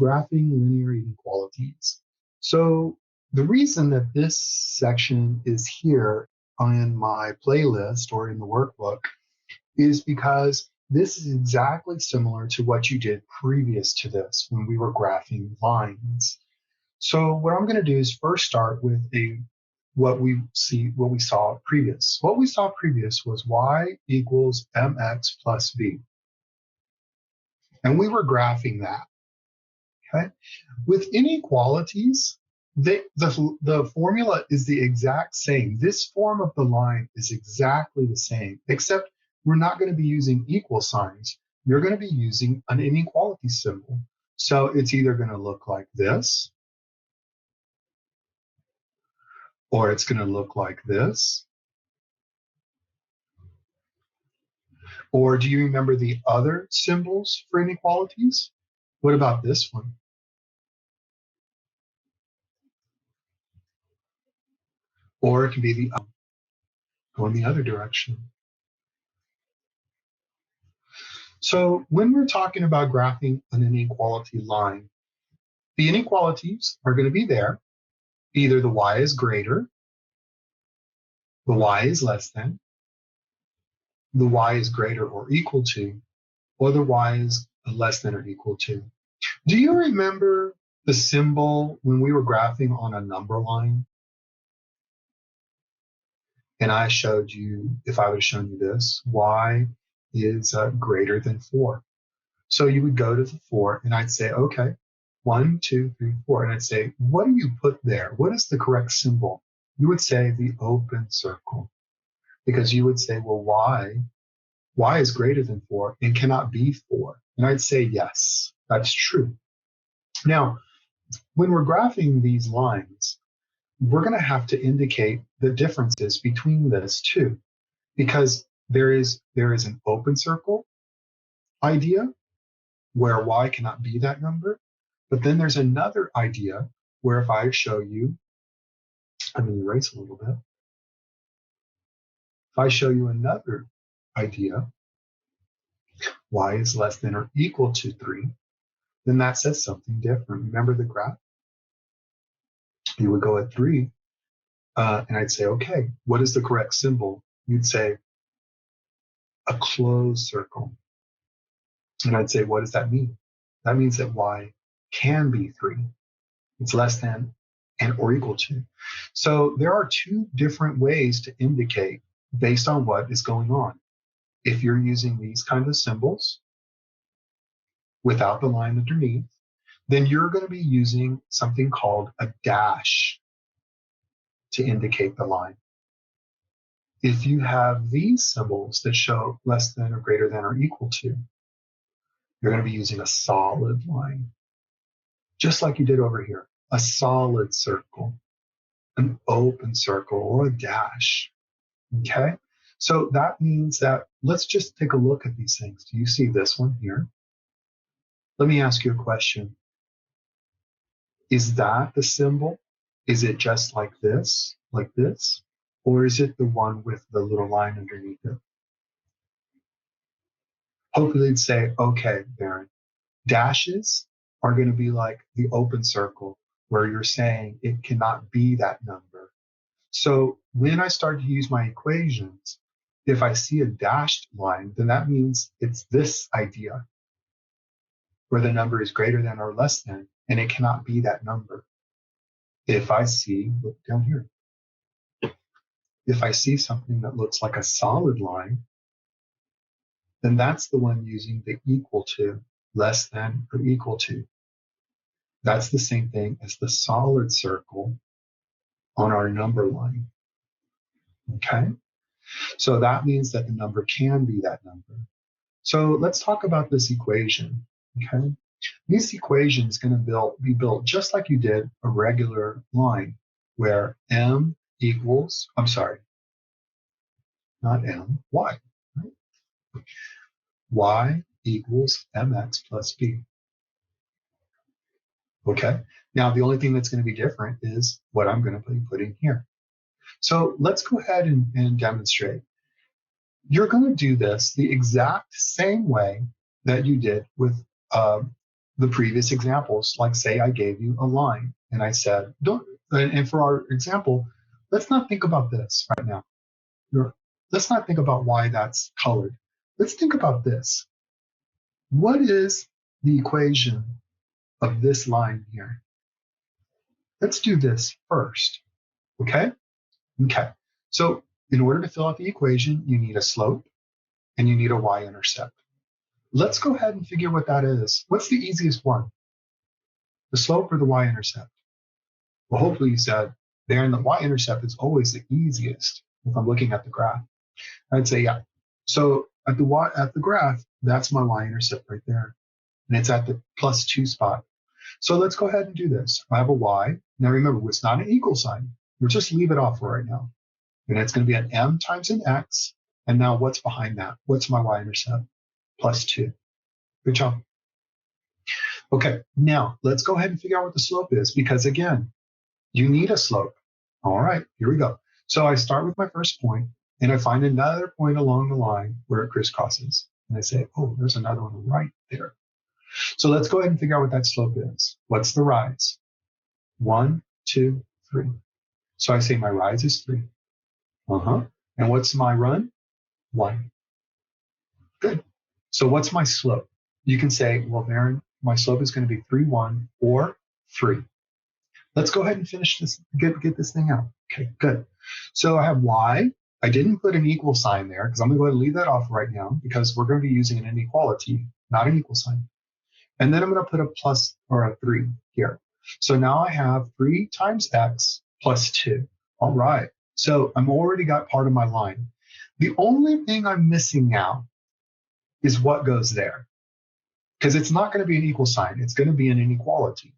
graphing linear inequalities. So the reason that this section is here on my playlist or in the workbook is because this is exactly similar to what you did previous to this when we were graphing lines. So what I'm going to do is first start with what we saw previous. What we saw previous was y equals mx plus b. And we were graphing that. Okay. With inequalities, the formula is the exact same. This form of the line is exactly the same, except we're not going to be using equal signs. You're going to be using an inequality symbol. So it's either going to look like this, or it's going to look like this. Or do you remember the other symbols for inequalities? What about this one? Or it can be the go in the other direction. So when we're talking about graphing an inequality line, the inequalities are going to be there. Either the y is greater, the y is less than, the y is greater or equal to, or the y is less than or equal to. Do you remember the symbol when we were graphing on a number line? And I showed you, if I would have shown you this, y is greater than 4. So you would go to the 4 and I'd say, okay, 1, 2, 3, 4. And I'd say, what do you put there? What is the correct symbol? You would say the open circle, because you would say, well, y is greater than 4 and cannot be 4. And I'd say, yes, that's true. Now, when we're graphing these lines, we're going to have to indicate the differences between this too, because there is an open circle idea where y cannot be that number, but then there's another idea where if I show you, I'm going to erase a little bit. If I show you another idea, y is less than or equal to 3, then that says something different. Remember the graph? You would go at 3, and I'd say, okay, what is the correct symbol? You'd say a closed circle. And I'd say, what does that mean? That means that y can be 3. It's less than and or equal to. So there are two different ways to indicate based on what is going on. If you're using these kinds of symbols without the line underneath, then you're going to be using something called a dash to indicate the line. If you have these symbols that show less than or greater than or equal to, you're going to be using a solid line, just like you did over here, a solid circle, an open circle, or a dash, okay? So that means that, let's just take a look at these things. Do you see this one here? Let me ask you a question. Is that the symbol? Is it just like this, or is it the one with the little line underneath it? Hopefully they'd say, okay, Baron, dashes are going to be like the open circle where you're saying it cannot be that number. So when I start to use my equations, if I see a dashed line, then that means it's this idea where the number is greater than or less than, and it cannot be that number. If I see, look down here, if I see something that looks like a solid line, then that's the one using the equal to, less than, or equal to. That's the same thing as the solid circle on our number line. Okay? So that means that the number can be that number. So let's talk about this equation. Okay? This equation is going to be built just like you did a regular line, where m equals, I'm sorry, not m, y. Right? Y equals mx plus b. Okay, now the only thing that's going to be different is what I'm going to be putting here. So let's go ahead and demonstrate. You're going to do this the exact same way that you did with the previous examples, like say I gave you a line and I said, don't, and for our example, let's not think about this right now. Let's not think about why that's colored. Let's think about this. What is the equation of this line here? Let's do this first, okay? Okay, so in order to fill out the equation, you need a slope and you need a y-intercept. Let's go ahead and figure what that is. What's the easiest one? The slope or the y-intercept? Well, hopefully you said, Darren, the y-intercept is always the easiest if I'm looking at the graph. I'd say, yeah. So at the graph, that's my y-intercept right there. And it's at the +2 spot. So let's go ahead and do this. I have a y. Now remember, it's not an equal sign. We'll just leave it off for right now. And it's going to be an m times an x. And now what's behind that? What's my y-intercept? +2. Good job. Okay, now let's go ahead and figure out what the slope is, because again, you need a slope. All right, here we go. So I start with my first point, and I find another point along the line where it crisscrosses. And I say, oh, there's another one right there. So let's go ahead and figure out what that slope is. What's the rise? 1, 2, 3. So I say my rise is 3. And what's my run? 1. Good. So what's my slope? You can say, well, Darren, my slope is going to be 3, 1, or 3. Let's go ahead and finish this, get this thing out. Okay, good. So I have y. I didn't put an equal sign there because I'm going to go ahead and leave that off right now because we're going to be using an inequality, not an equal sign. And then I'm going to put a plus or a 3 here. So now I have 3 times x plus 2. All right. So I'm already got part of my line. The only thing I'm missing now is what goes there, because it's not going to be an equal sign. It's going to be an inequality.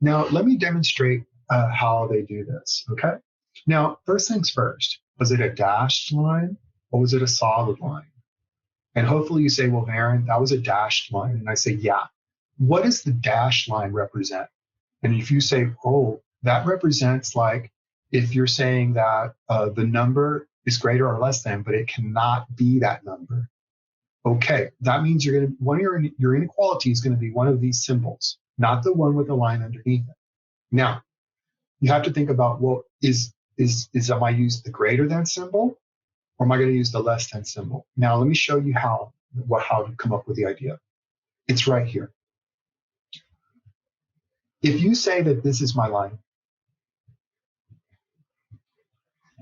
Now, let me demonstrate how they do this, okay? Now, first things first, was it a dashed line or was it a solid line? And hopefully you say, well, Darren, that was a dashed line. And I say, yeah. What does the dashed line represent? And if you say, oh, that represents like if you're saying that the number is greater or less than, but it cannot be that number. Okay, that means you're going to, one of your inequality is going to be one of these symbols, not the one with the line underneath it. Now, you have to think about, well, am I use the greater than symbol, or am I going to use the less than symbol? Now, let me show you how to come up with the idea. It's right here. If you say that this is my line,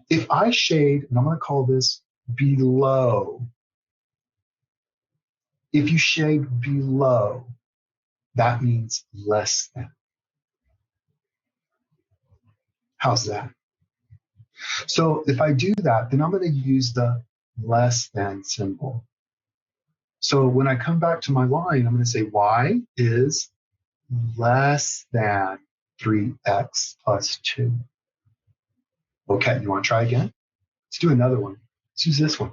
if I shade, and I'm going to call this below, if you shade below, that means less than. How's that? So if I do that, then I'm going to use the less than symbol. So when I come back to my line, I'm going to say y is less than 3x plus 2. Okay, you want to try again? Let's do another one. Let's use this one.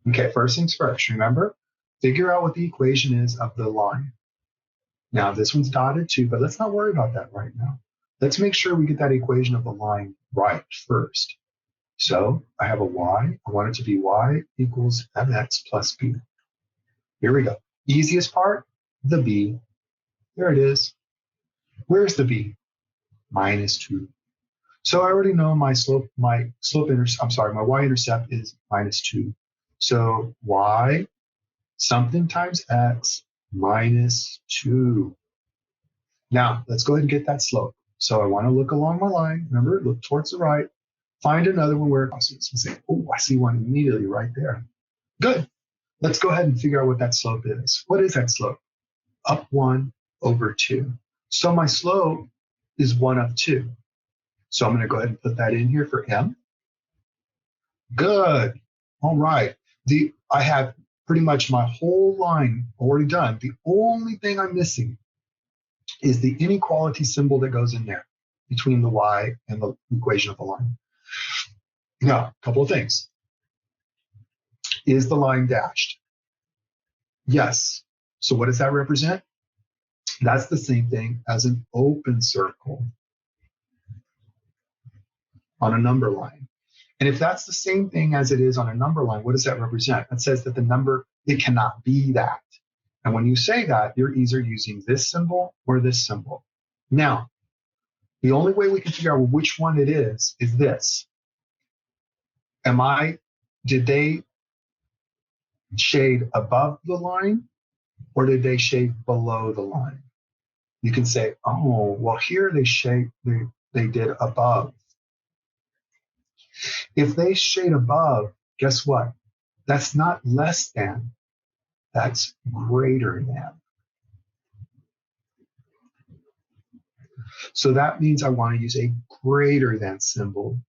Okay, first things first, remember, figure out what the equation is of the line. Now, this one's dotted too, but let's not worry about that right now. Let's make sure we get that equation of the line right first. So I have a y. I want it to be y equals mx plus b. Here we go. Easiest part, the b. There it is. Where's the b? -2. So I already know my y-intercept is -2. So y something times x -2. Now, let's go ahead and get that slope. So I want to look along my line. Remember, look towards the right. Find another one where it crosses and say, oh, I see one immediately right there. Good. Let's go ahead and figure out what that slope is. What is that slope? Up 1 over 2. So my slope is 1 up 2. So I'm going to go ahead and put that in here for m. Good. All right. I have pretty much my whole line already done. The only thing I'm missing is the inequality symbol that goes in there between the y and the equation of the line. Now, a couple of things. Is the line dashed? Yes. So what does that represent? That's the same thing as an open circle on a number line. And if that's the same thing as it is on a number line, what does that represent? That says that the number, it cannot be that. And when you say that, you're either using this symbol or this symbol. Now, the only way we can figure out which one it is this. Did they shade above the line or did they shade below the line? You can say, oh, well, here they did above. If they shade above, guess what? That's not less than, that's greater than. So that means I want to use a greater than symbol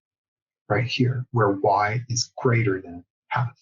right here, where y is greater than half.